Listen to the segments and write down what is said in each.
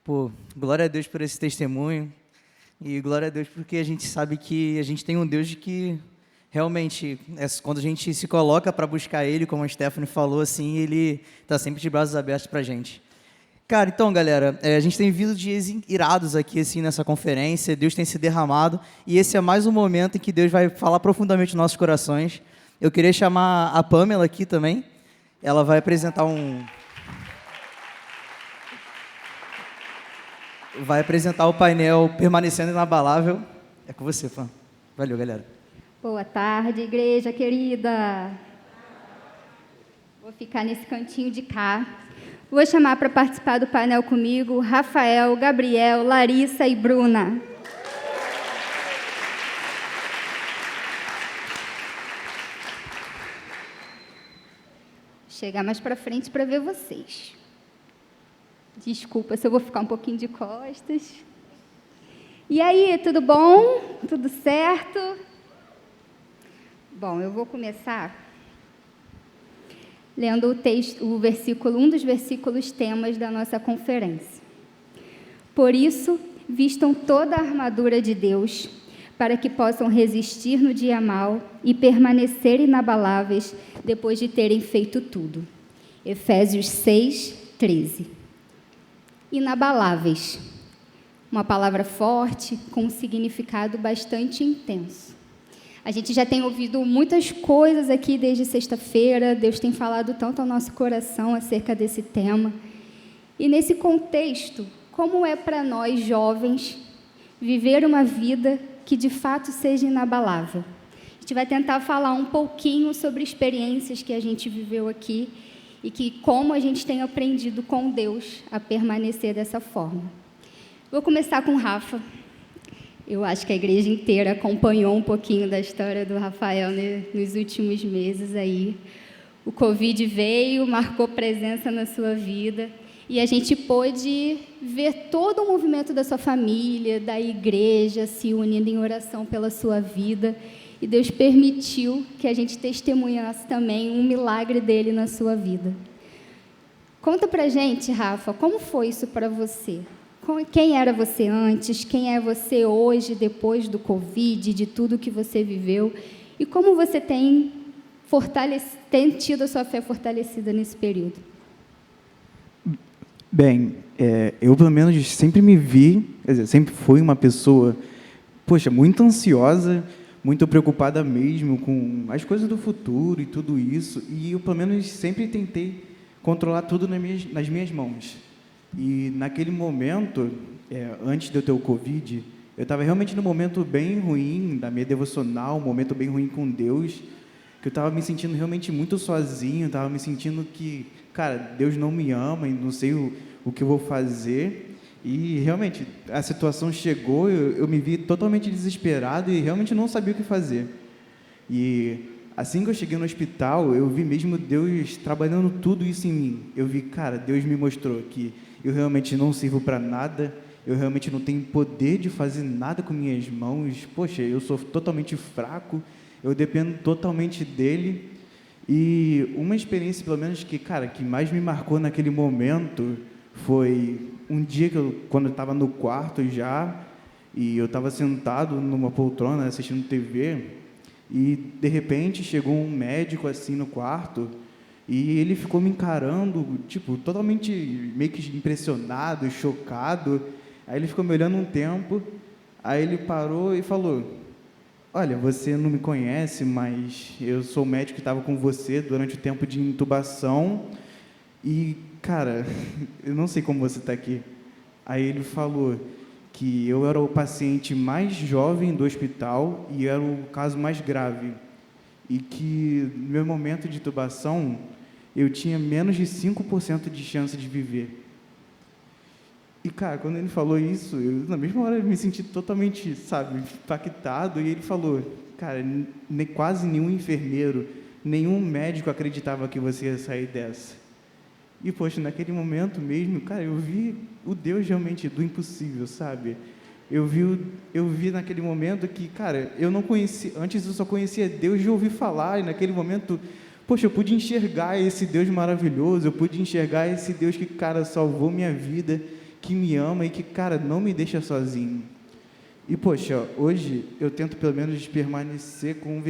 Pô, glória a Deus por esse testemunho e glória a Deus porque a gente sabe que a gente tem um Deus de que realmente, quando a gente se coloca para buscar Ele, como a Stephanie falou, assim, Ele está sempre de braços abertos para a gente. Cara, então, galera, a gente tem vindo dias irados aqui, assim, nessa conferência, Deus tem se derramado e esse é mais um momento em que Deus vai falar profundamente nos nossos corações. Eu queria chamar a Pamela aqui também, ela vai apresentar o painel Permanecendo Inabalável. É com você, Pam. Valeu, galera. Boa tarde, igreja querida. Vou ficar nesse cantinho de cá. Vou chamar para participar do painel comigo Rafael, Gabriel, Larissa e Bruna. Vou chegar mais para frente para ver vocês. Desculpa se eu vou ficar um pouquinho de costas. E aí, tudo bom? Tudo certo? Bom, eu vou começar lendo o texto, um dos versículos temas da nossa conferência. Por isso, vistam toda a armadura de Deus, para que possam resistir no dia mau e permanecer inabaláveis depois de terem feito tudo. Efésios 6, 13. Inabaláveis. Uma palavra forte, com um significado bastante intenso. A gente já tem ouvido muitas coisas aqui desde sexta-feira, Deus tem falado tanto ao nosso coração acerca desse tema. E nesse contexto, como é para nós jovens viver uma vida que de fato seja inabalável? A gente vai tentar falar um pouquinho sobre experiências que a gente viveu aqui e que como a gente tem aprendido com Deus a permanecer dessa forma. Vou começar com o Rafa. Eu acho que a igreja inteira acompanhou um pouquinho da história do Rafael, né, nos últimos meses aí. O Covid veio, marcou presença na sua vida e a gente pôde ver todo o movimento da sua família, da igreja se unindo em oração pela sua vida. E Deus permitiu que a gente testemunhasse também um milagre dele na sua vida. Conta pra gente, Rafa, como foi isso para você? Quem era você antes? Quem é você hoje, depois do Covid, de tudo que você viveu? E como você tem tido a sua fé fortalecida nesse período? Bem, eu pelo menos sempre me vi, quer dizer, sempre fui uma pessoa, muito ansiosa, muito preocupada mesmo com as coisas do futuro e tudo isso, e eu pelo menos sempre tentei controlar tudo nas minhas mãos. E naquele momento, antes de eu ter o Covid, eu estava realmente num momento bem ruim da minha devocional, um momento bem ruim com Deus, que eu estava me sentindo realmente muito sozinho, estava me sentindo que, cara, Deus não me ama e não sei o que eu vou fazer. E realmente, a situação chegou, eu me vi totalmente desesperado e realmente não sabia o que fazer. E assim que eu cheguei no hospital, eu vi mesmo Deus trabalhando tudo isso em mim. Eu vi, cara, Deus me mostrou que eu realmente não sirvo para nada, eu realmente não tenho poder de fazer nada com minhas mãos. Poxa, eu sou totalmente fraco, eu dependo totalmente dele. E uma experiência, pelo menos, que mais me marcou naquele momento foi um dia quando eu estava no quarto já, e eu estava sentado numa poltrona assistindo TV, e de repente chegou um médico assim no quarto, e ele ficou me encarando, totalmente meio que impressionado, chocado. Aí ele ficou me olhando um tempo, aí ele parou e falou: olha, você não me conhece, mas eu sou o médico que estava com você durante o tempo de intubação, e, cara, eu não sei como você está aqui. Aí ele falou que eu era o paciente mais jovem do hospital e era o caso mais grave. E que no meu momento de intubação, eu tinha menos de 5% de chance de viver. E, cara, quando ele falou isso, na mesma hora eu me senti totalmente, impactado. E ele falou: cara, quase nenhum enfermeiro, nenhum médico acreditava que você ia sair dessa. E, naquele momento mesmo, cara, eu vi o Deus realmente do impossível, sabe? Eu vi naquele momento que, cara, eu não conhecia, antes eu só conhecia Deus de ouvir falar, e naquele momento, eu pude enxergar esse Deus maravilhoso, eu pude enxergar esse Deus que, cara, salvou minha vida, que me ama e que, cara, não me deixa sozinho. E, poxa, hoje eu tento pelo menos permanecer com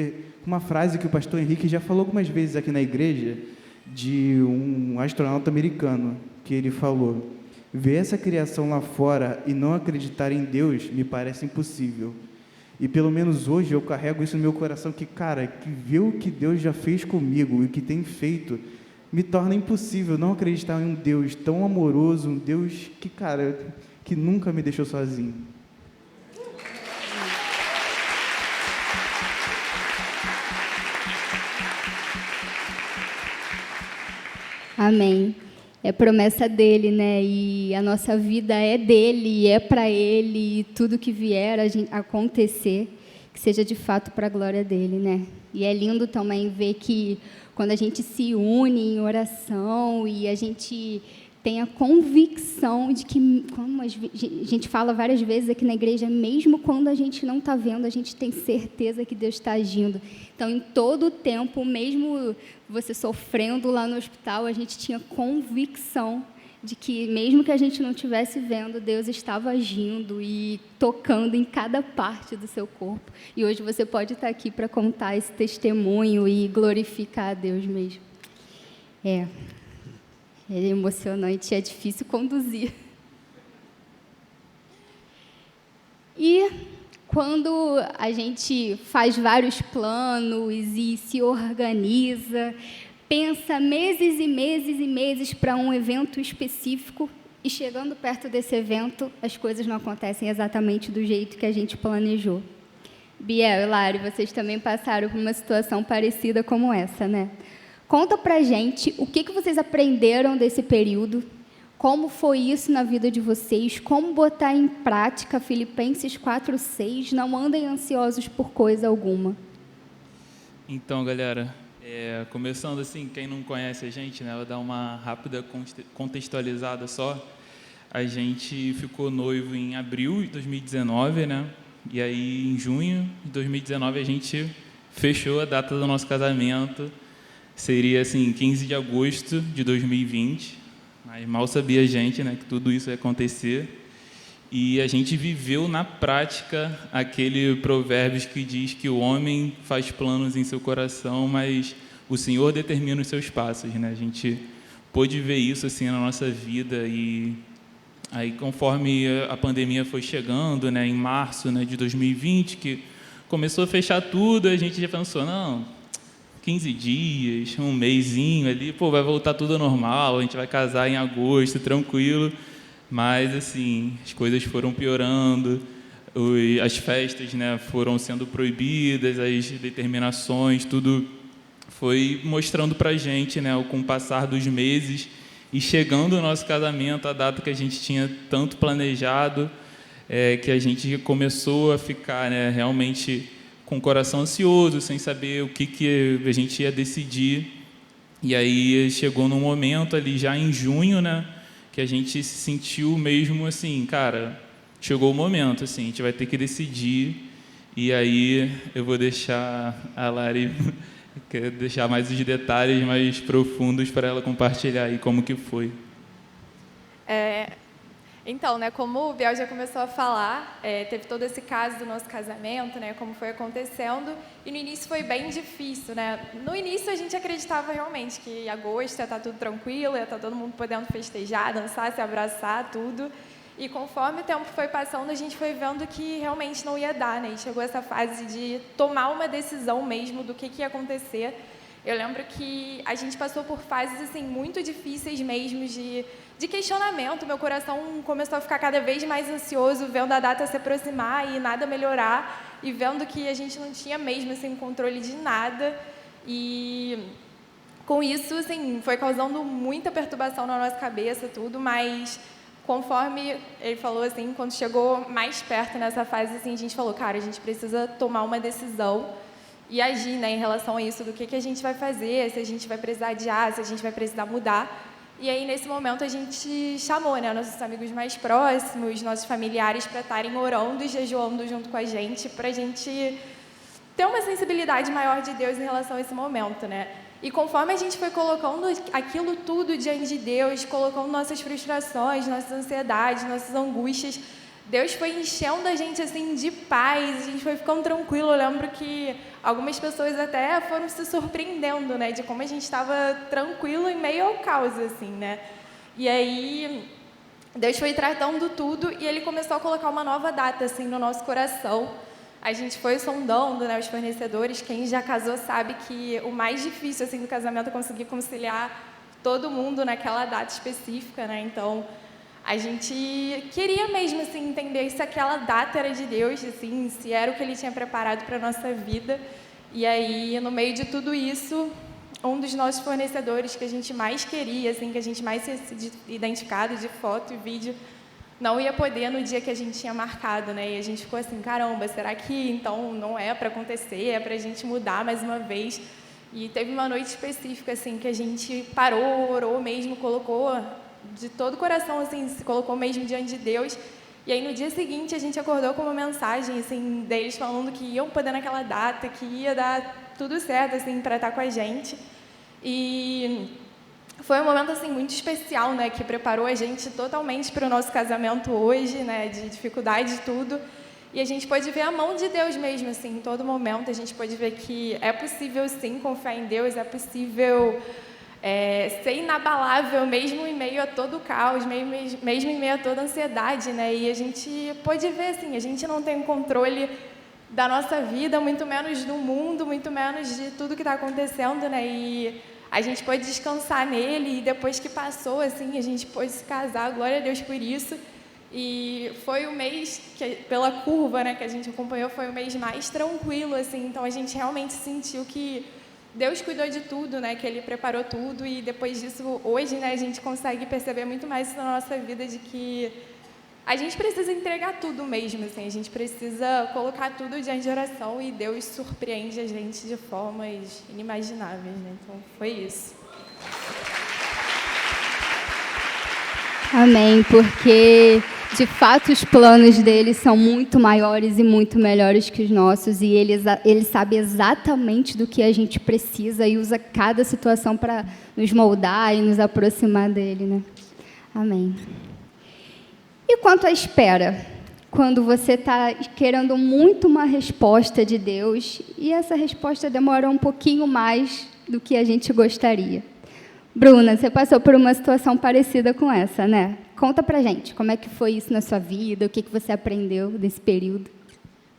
uma frase que o pastor Henrique já falou algumas vezes aqui na igreja, de um astronauta americano, que ele falou: ver essa criação lá fora e não acreditar em Deus me parece impossível. E pelo menos hoje eu carrego isso no meu coração, que, cara, que ver o que Deus já fez comigo e o que tem feito me torna impossível não acreditar em um Deus tão amoroso, um Deus que, cara, que nunca me deixou sozinho. Amém. É promessa dele, né? E a nossa vida é dele, e é para ele, e tudo que vier a acontecer, que seja de fato para a glória dele, né? E é lindo também ver que quando a gente se une em oração e a gente tem a convicção de que, como a gente fala várias vezes aqui na igreja, mesmo quando a gente não está vendo, a gente tem certeza que Deus está agindo. Então, em todo o tempo, mesmo você sofrendo lá no hospital, a gente tinha convicção de que, mesmo que a gente não estivesse vendo, Deus estava agindo e tocando em cada parte do seu corpo. E hoje você pode estar aqui para contar esse testemunho e glorificar a Deus mesmo. É emocionante, é difícil conduzir. E quando a gente faz vários planos e se organiza, pensa meses e meses e meses para um evento específico, e chegando perto desse evento, as coisas não acontecem exatamente do jeito que a gente planejou. Biel e Lari, vocês também passaram por uma situação parecida como essa, né? Conta pra gente o que vocês aprenderam desse período, como foi isso na vida de vocês, como botar em prática Filipenses 4:6, não andem ansiosos por coisa alguma. Então, galera, começando assim, quem não conhece a gente, né, vou dar uma rápida contextualizada só. A gente ficou noivo em abril de 2019, né? E aí, em junho de 2019, a gente fechou a data do nosso casamento. Seria, assim, 15 de agosto de 2020. Mas mal sabia a gente, né, que tudo isso ia acontecer. E a gente viveu na prática aquele provérbio que diz que o homem faz planos em seu coração, mas o Senhor determina os seus passos, né? A gente pôde ver isso assim na nossa vida. E aí, conforme a pandemia foi chegando, né, em março, né, de 2020, que começou a fechar tudo, a gente já pensou, não, 15 dias, um mesinho ali, vai voltar tudo ao normal, a gente vai casar em agosto, tranquilo. Mas, assim, as coisas foram piorando, as festas, né, foram sendo proibidas, as determinações, tudo foi mostrando para a gente, né, com o passar dos meses, e chegando o nosso casamento, a data que a gente tinha tanto planejado, que a gente começou a ficar, né, realmente com o coração ansioso, sem saber o que a gente ia decidir. E aí chegou num momento ali, já em junho, né, que a gente se sentiu mesmo assim, cara, chegou o momento, assim, a gente vai ter que decidir. E aí eu vou deixar a Lari deixar mais os detalhes mais profundos para ela compartilhar aí como que foi. Então, né, como o Biel já começou a falar, teve todo esse caso do nosso casamento, né, como foi acontecendo, e no início foi bem difícil, né? No início a gente acreditava realmente que em agosto ia estar tudo tranquilo, ia estar todo mundo podendo festejar, dançar, se abraçar, tudo. E conforme o tempo foi passando, a gente foi vendo que realmente não ia dar, né? E chegou essa fase de tomar uma decisão mesmo do que ia acontecer. Eu lembro que a gente passou por fases assim muito difíceis mesmo de questionamento. Meu coração começou a ficar cada vez mais ansioso, vendo a data se aproximar e nada melhorar, e vendo que a gente não tinha mesmo assim controle de nada. E com isso, assim, foi causando muita perturbação na nossa cabeça, tudo, mas conforme ele falou, assim, quando chegou mais perto nessa fase, assim, a gente falou, cara, a gente precisa tomar uma decisão e agir, né, em relação a isso, do que a gente vai fazer, se a gente vai precisar adiar, se a gente vai precisar mudar. E aí, nesse momento, a gente chamou, né, nossos amigos mais próximos, nossos familiares, para estarem orando e jejuando junto com a gente, para a gente ter uma sensibilidade maior de Deus em relação a esse momento, né? E conforme a gente foi colocando aquilo tudo diante de Deus, colocando nossas frustrações, nossas ansiedades, nossas angústias, Deus foi enchendo a gente assim de paz, a gente foi ficando tranquilo. Eu lembro que algumas pessoas até foram se surpreendendo, né, de como a gente estava tranquilo em meio ao caos, assim, né. E aí Deus foi tratando tudo e Ele começou a colocar uma nova data assim no nosso coração. A gente foi sondando, né, os fornecedores. Quem já casou sabe que o mais difícil assim do casamento é conseguir conciliar todo mundo naquela data específica, né. Então a gente queria mesmo assim entender se aquela data era de Deus, assim, se era o que Ele tinha preparado para a nossa vida. E aí, no meio de tudo isso, um dos nossos fornecedores que a gente mais queria, assim, que a gente mais se identificado de foto e vídeo, não ia poder no dia que a gente tinha marcado, né? E a gente ficou assim, caramba, será que então não é para acontecer, é para a gente mudar mais uma vez? E teve uma noite específica, assim, que a gente parou, orou mesmo, colocou de todo o coração, assim, se colocou mesmo diante de Deus. E aí, no dia seguinte, a gente acordou com uma mensagem, assim, deles falando que iam poder naquela data, que ia dar tudo certo, assim, para estar com a gente. E foi um momento, assim, muito especial, né, que preparou a gente totalmente para o nosso casamento hoje, né, de dificuldade e tudo. E a gente pode ver a mão de Deus mesmo, assim, em todo momento. A gente pode ver que é possível, sim, confiar em Deus, é possível ser inabalável mesmo em meio a todo o caos, mesmo em meio a toda a ansiedade, né? E a gente pode ver, assim, a gente não tem controle da nossa vida, muito menos do mundo, muito menos de tudo que está acontecendo, né? E a gente pode descansar nele, e depois que passou, assim, a gente pôde se casar, glória a Deus por isso. E foi o mês, pela curva, né, que a gente acompanhou, foi o mês mais tranquilo, assim, então a gente realmente sentiu que Deus cuidou de tudo, né, que Ele preparou tudo, e depois disso, hoje, né, a gente consegue perceber muito mais isso na nossa vida, de que a gente precisa entregar tudo mesmo, assim, a gente precisa colocar tudo diante de oração, e Deus surpreende a gente de formas inimagináveis, né, então foi isso. Amém, porque de fato os planos dele são muito maiores e muito melhores que os nossos, e ele sabe exatamente do que a gente precisa e usa cada situação para nos moldar e nos aproximar dele, né? Amém. E quanto à espera? Quando você está querendo muito uma resposta de Deus e essa resposta demora um pouquinho mais do que a gente gostaria. Bruna, você passou por uma situação parecida com essa, né? Conta pra gente, como é que foi isso na sua vida, o que você aprendeu desse período?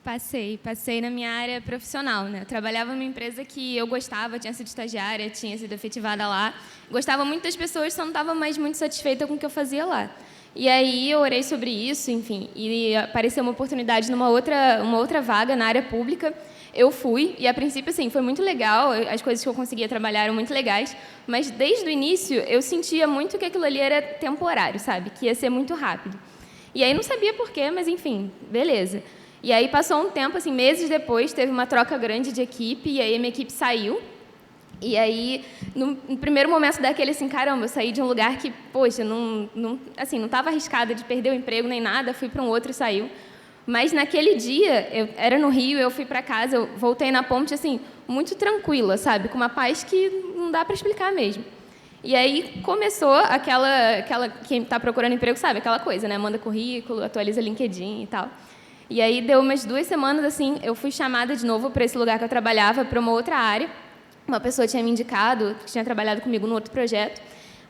Passei na minha área profissional, né? Eu trabalhava numa empresa que eu gostava, tinha sido estagiária, tinha sido efetivada lá. Gostava muito das pessoas, só não estava mais muito satisfeita com o que eu fazia lá. E aí eu orei sobre isso, enfim, e apareceu uma oportunidade numa outra vaga na área pública. Eu fui, e a princípio, assim, foi muito legal, as coisas que eu conseguia trabalhar eram muito legais, mas desde o início eu sentia muito que aquilo ali era temporário, sabe? Que ia ser muito rápido. E aí não sabia por quê, mas enfim, beleza. E aí passou um tempo, assim, meses depois, teve uma troca grande de equipe, e aí a minha equipe saiu. E aí, no primeiro momento daquele, assim, caramba, eu saí de um lugar que, poxa, não estava arriscada de perder o emprego nem nada, fui para um outro e saiu. Mas naquele dia, eu era no Rio, eu fui para casa, eu voltei na ponte, assim, muito tranquila, sabe? Com uma paz que não dá para explicar mesmo. E aí começou aquela quem está procurando emprego sabe, aquela coisa, né? Manda currículo, atualiza LinkedIn e tal. E aí deu umas 2 semanas, assim, eu fui chamada de novo para esse lugar que eu trabalhava, para uma outra área. Uma pessoa tinha me indicado, que tinha trabalhado comigo no outro projeto.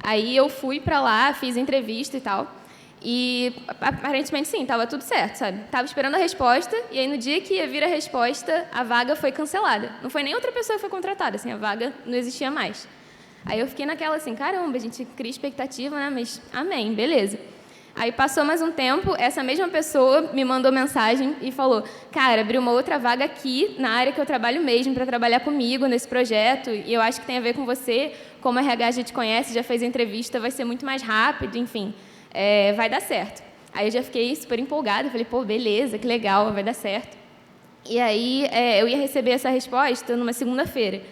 Aí eu fui para lá, fiz entrevista e tal. E, aparentemente, sim, estava tudo certo, sabe? Estava esperando a resposta, e aí, no dia que ia vir a resposta, a vaga foi cancelada. Não foi nem outra pessoa que foi contratada, assim, a vaga não existia mais. Aí eu fiquei naquela, assim, caramba, a gente cria expectativa, né? Mas, amém, beleza. Aí passou mais um tempo, essa mesma pessoa me mandou mensagem e falou, cara, abriu uma outra vaga aqui, na área que eu trabalho mesmo, para trabalhar comigo nesse projeto, e eu acho que tem a ver com você, como a RH já te conhece, já fez a entrevista, vai ser muito mais rápido, enfim. Vai dar certo. Aí eu já fiquei super empolgada, falei, pô, beleza, que legal, vai dar certo. E aí eu ia receber essa resposta numa segunda-feira.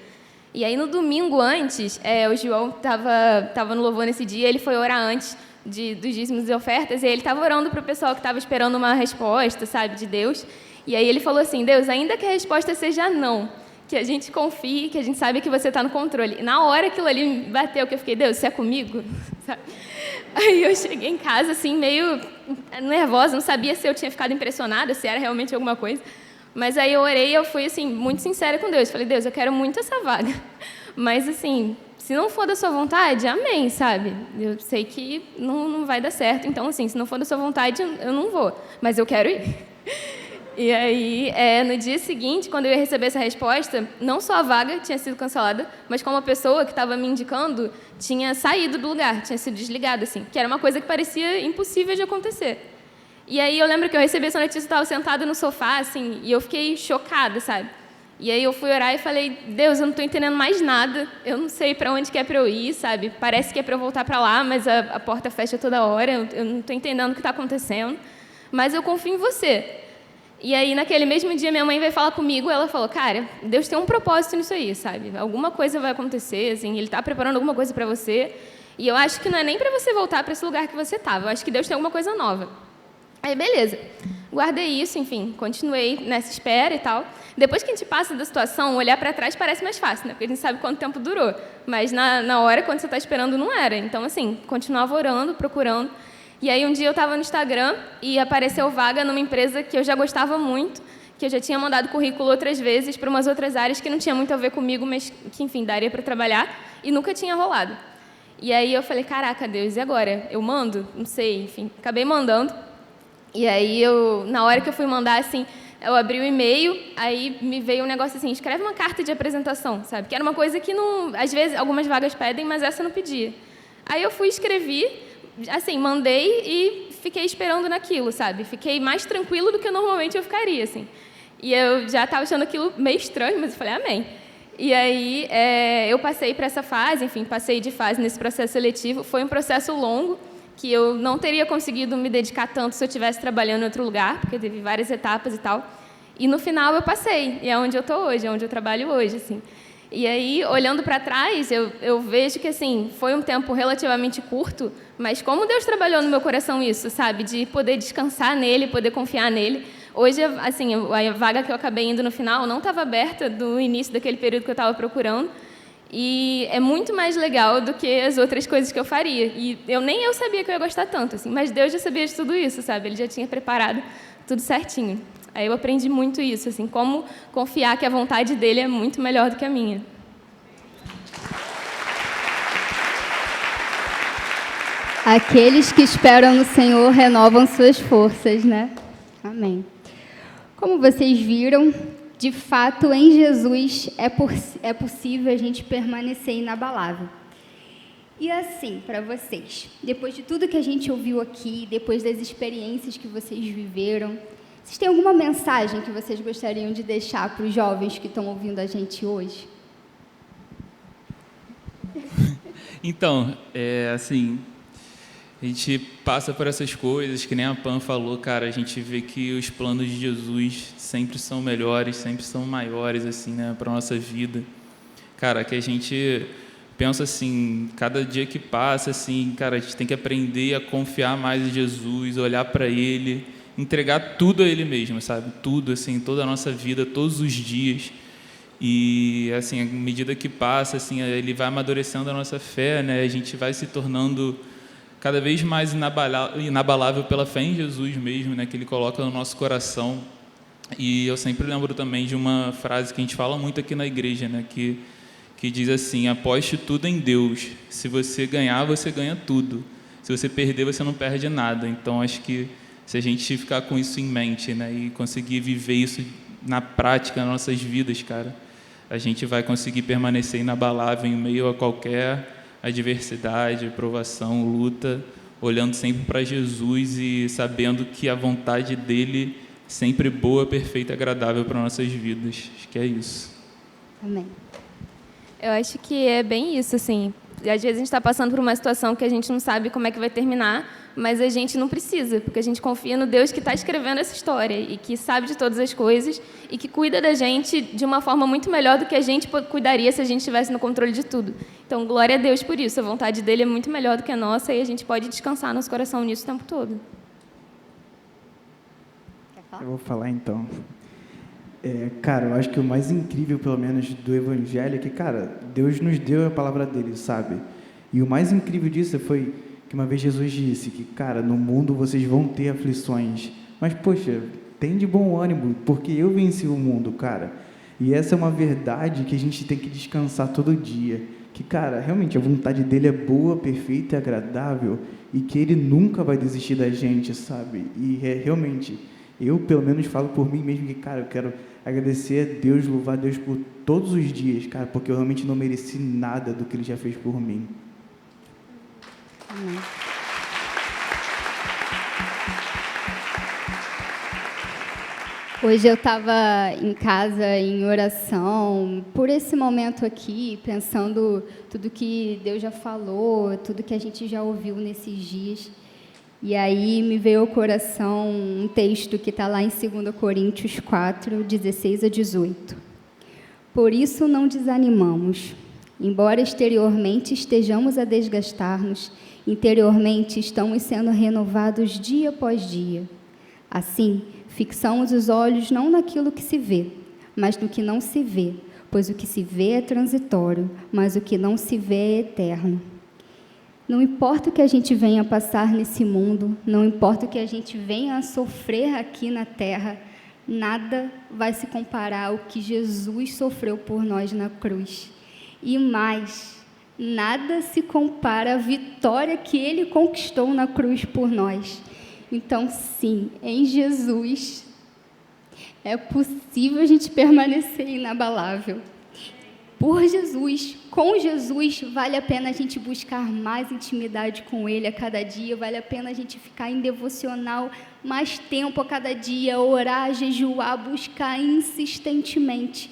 E aí no domingo antes, o João estava no louvor nesse dia, ele foi orar antes dos dízimos e ofertas, e ele estava orando para o pessoal que estava esperando uma resposta, sabe, de Deus. E aí ele falou assim, Deus, ainda que a resposta seja não, que a gente confie, que a gente sabe que você está no controle. E na hora aquilo ali me bateu, que eu fiquei, Deus, você é comigo? Sabe? Aí eu cheguei em casa, assim, meio nervosa, não sabia se eu tinha ficado impressionada, se era realmente alguma coisa. Mas aí eu orei e eu fui, assim, muito sincera com Deus. Falei, Deus, eu quero muito essa vaga. Mas, assim, se não for da sua vontade, amém, sabe? Eu sei que não vai dar certo. Então, assim, se não for da sua vontade, eu não vou. Mas eu quero ir. E aí, no dia seguinte, quando eu ia receber essa resposta, não só a vaga tinha sido cancelada, mas como a pessoa que estava me indicando tinha saído do lugar, tinha sido desligada, assim, que era uma coisa que parecia impossível de acontecer. E aí eu lembro que eu recebi essa notícia, eu estava sentada no sofá, assim, e eu fiquei chocada, sabe? E aí eu fui orar e falei, Deus, eu não estou entendendo mais nada, eu não sei para onde que é para eu ir, sabe? Parece que é para eu voltar para lá, mas a porta fecha toda hora, eu não estou entendendo o que está acontecendo, mas eu confio em você. E aí, naquele mesmo dia, minha mãe veio falar comigo, ela falou, cara, Deus tem um propósito nisso aí, sabe? Alguma coisa vai acontecer, assim, Ele está preparando alguma coisa para você, e eu acho que não é nem para você voltar para esse lugar que você estava, eu acho que Deus tem alguma coisa nova. Aí, beleza. Guardei isso, enfim, continuei nessa espera e tal. Depois que a gente passa da situação, olhar para trás parece mais fácil, né? Porque a gente sabe quanto tempo durou. Mas na hora, quando você está esperando, não era. Então, assim, continuava orando, procurando. E aí, um dia eu estava no Instagram e apareceu vaga numa empresa que eu já gostava muito, que eu já tinha mandado currículo outras vezes para umas outras áreas que não tinha muito a ver comigo, mas que, enfim, daria para trabalhar, e nunca tinha rolado. E aí eu falei, caraca, Deus, e agora? Eu mando? Não sei, enfim, acabei mandando. E aí, na hora que eu fui mandar, assim, eu abri o e-mail, aí me veio um negócio assim, escreve uma carta de apresentação, sabe? Que era uma coisa que, não, às vezes, algumas vagas pedem, mas essa não pedia. Aí eu fui escrevi, assim, mandei e fiquei esperando naquilo, sabe? Fiquei mais tranquilo do que normalmente eu ficaria, assim. E eu já estava achando aquilo meio estranho, mas eu falei, amém. E aí, eu passei para essa fase, enfim, passei de fase nesse processo seletivo. Foi um processo longo, que eu não teria conseguido me dedicar tanto se eu estivesse trabalhando em outro lugar, porque teve várias etapas e tal. E, no final, eu passei, e é onde eu estou hoje, é onde eu trabalho hoje, assim. E aí, olhando para trás, eu vejo que, assim, foi um tempo relativamente curto, mas como Deus trabalhou no meu coração isso, sabe? De poder descansar nele, poder confiar nele. Hoje, assim, a vaga que eu acabei indo no final não estava aberta do início daquele período que eu estava procurando, e é muito mais legal do que as outras coisas que eu faria. E nem eu sabia que eu ia gostar tanto, assim, mas Deus já sabia de tudo isso, sabe? Ele já tinha preparado tudo certinho. Aí eu aprendi muito isso, assim, como confiar que a vontade dele é muito melhor do que a minha. Aqueles que esperam no Senhor renovam suas forças, né? Amém. Como vocês viram, de fato, em Jesus é possível a gente permanecer inabalável. E assim, para vocês, depois de tudo que a gente ouviu aqui, depois das experiências que vocês viveram, vocês têm alguma mensagem que vocês gostariam de deixar para os jovens que estão ouvindo a gente hoje? Então, assim, a gente passa por essas coisas, que nem a Pam falou, cara, a gente vê que os planos de Jesus sempre são melhores, sempre são maiores, assim, né, para a nossa vida. Cara, que a gente pensa assim, cada dia que passa, assim, cara, a gente tem que aprender a confiar mais em Jesus, olhar para Ele, entregar tudo a Ele mesmo, sabe? Tudo, assim, toda a nossa vida, todos os dias. E, assim, à medida que passa, assim, Ele vai amadurecendo a nossa fé, né? A gente vai se tornando cada vez mais inabalável pela fé em Jesus mesmo, né? Que Ele coloca no nosso coração. E eu sempre lembro também de uma frase que a gente fala muito aqui na igreja, né? Que diz assim, aposte tudo em Deus. Se você ganhar, você ganha tudo. Se você perder, você não perde nada. Então, acho que se a gente ficar com isso em mente, né, e conseguir viver isso na prática, nas nossas vidas, cara, a gente vai conseguir permanecer inabalável em meio a qualquer adversidade, provação, luta, olhando sempre para Jesus e sabendo que a vontade dele é sempre boa, perfeita e agradável para nossas vidas. Acho que é isso. Amém. Eu acho que é bem isso, assim. Às vezes a gente está passando por uma situação que a gente não sabe como é que vai terminar, mas a gente não precisa, porque a gente confia no Deus que está escrevendo essa história e que sabe de todas as coisas e que cuida da gente de uma forma muito melhor do que a gente cuidaria se a gente estivesse no controle de tudo. Então, glória a Deus por isso. A vontade dele é muito melhor do que a nossa e a gente pode descansar nosso coração nisso o tempo todo. Eu vou falar então. Cara, eu acho que o mais incrível, pelo menos, do Evangelho é que, cara, Deus nos deu a palavra dele, sabe? E o mais incrível disso foi que uma vez Jesus disse que, cara, no mundo vocês vão ter aflições, mas, poxa, tem de bom ânimo, porque eu venci o mundo, cara. E essa é uma verdade que a gente tem que descansar todo dia. Que, cara, realmente a vontade dele é boa, perfeita e agradável, e que ele nunca vai desistir da gente, sabe? E realmente, eu pelo menos falo por mim mesmo que, cara, eu quero agradecer a Deus, louvar a Deus por todos os dias, cara, porque eu realmente não mereci nada do que ele já fez por mim. Amém. Hoje eu estava em casa em oração, por esse momento aqui, pensando tudo que Deus já falou, tudo que a gente já ouviu nesses dias. E aí me veio ao coração um texto que está lá em 2 Coríntios 4, 16 a 18. Por isso não desanimamos. Embora exteriormente estejamos a desgastar-nos, interiormente estamos sendo renovados dia após dia. Assim, fixamos os olhos não naquilo que se vê, mas no que não se vê, pois o que se vê é transitório, mas o que não se vê é eterno. Não importa o que a gente venha passar nesse mundo, não importa o que a gente venha a sofrer aqui na terra, nada vai se comparar ao que Jesus sofreu por nós na cruz. E mais, nada se compara à vitória que Ele conquistou na cruz por nós. Então, sim, em Jesus é possível a gente permanecer inabalável. Por Jesus, com Jesus, vale a pena a gente buscar mais intimidade com Ele a cada dia, vale a pena a gente ficar em devocional mais tempo a cada dia, orar, jejuar, buscar insistentemente,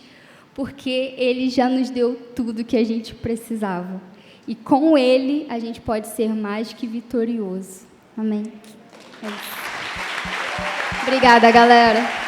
porque Ele já nos deu tudo que a gente precisava. E com Ele, a gente pode ser mais que vitorioso. Amém. É isso. Obrigada, galera.